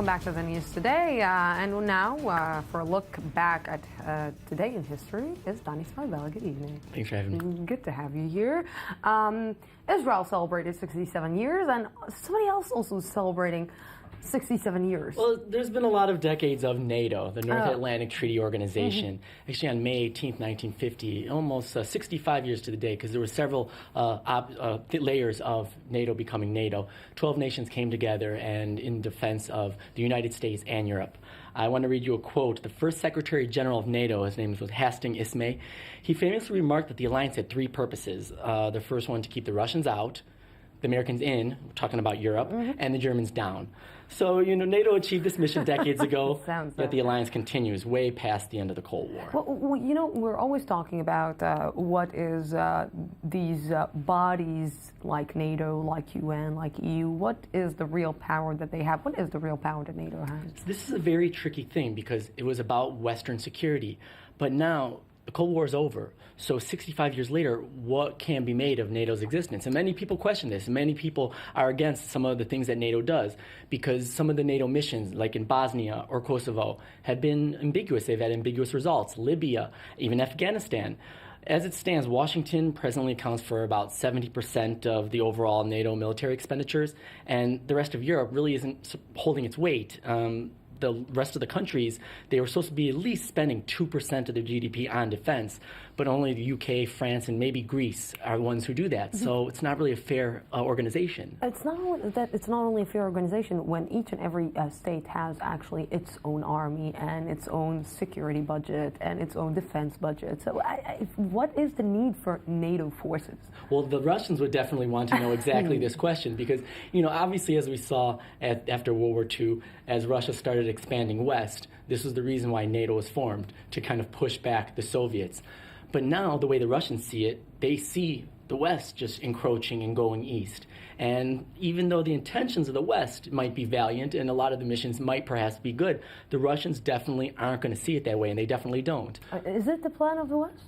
welcome back to the news today. And now, for a look back at today in history, is Danny Smarbella. Good evening. Thanks for having me. Good to have you here. Israel celebrated 67 years, and somebody else also is celebrating 67 years. Well, there's been a lot of decades of NATO, the North Atlantic Treaty Organization. Actually, on May 18th, 1950, almost 65 years to the day, because there were several layers of NATO becoming NATO. 12 nations came together and in defense of the United States and Europe. I want to read you a quote. The first Secretary General of NATO, his name was Hastings Ismay, he famously remarked that the alliance had three purposes. The first one, to keep the Russians out, the Americans in, talking about Europe, and the Germans down. So, NATO achieved this mission decades ago, yet the alliance continues way past the end of the Cold War. Well, we're always talking about what is these bodies like NATO, like UN, like EU, what is the real power that they have? What is the real power that NATO has? This is a very tricky thing because it was about Western security, but now the Cold War is over. So 65 years later, what can be made of NATO's existence? And many people question this. Many people are against some of the things that NATO does because some of the NATO missions, like in Bosnia or Kosovo, have been ambiguous. They've had ambiguous results. Libya, even Afghanistan. As it stands, Washington presently accounts for about 70% of the overall NATO military expenditures, and the rest of Europe really isn't holding its weight. The rest of the countries, they were supposed to be at least spending 2% of their GDP on defense, but only the UK, France, and maybe Greece are the ones who do that. So it's not really a fair organization. It's not only that it's not only a fair organization when each and every state has actually its own army and its own security budget and its own defense budget. So what is the need for NATO forces? Well, the Russians would definitely want to know exactly this question because, obviously as we saw after World War II, as Russia started expanding west, this was the reason why NATO was formed, to kind of push back the Soviets. But now, the way the Russians see it, they see the West just encroaching and going east. And even though the intentions of the West might be valiant and a lot of the missions might perhaps be good, the Russians definitely aren't going to see it that way, and they definitely don't. Is it the plan of the West?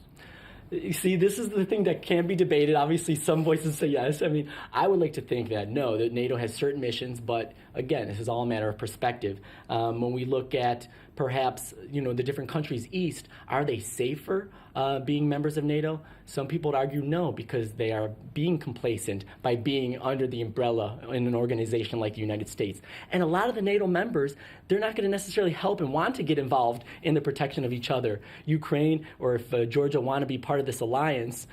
You see, this is the thing that can be debated. Obviously, some voices say yes. I mean, I would like to think that no, that NATO has certain missions, but again, this is all a matter of perspective. When we look at perhaps, the different countries east, are they safer being members of NATO? Some people would argue no, because they are being complacent by being under the umbrella in an organization like the United States. And a lot of the NATO members, they're not going to necessarily help and want to get involved in the protection of each other. Ukraine, or if Georgia want to be part of this alliance,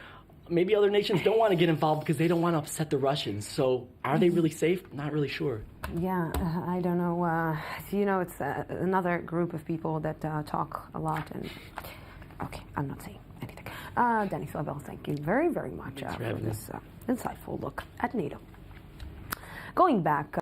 maybe other nations don't want to get involved because they don't want to upset the Russians. So are they really safe? Not really sure. Yeah, I don't know. It's another group of people that talk a lot. And okay, I'm not saying anything. Danny Smarbella, thank you very, very much for this insightful look at NATO. Going back.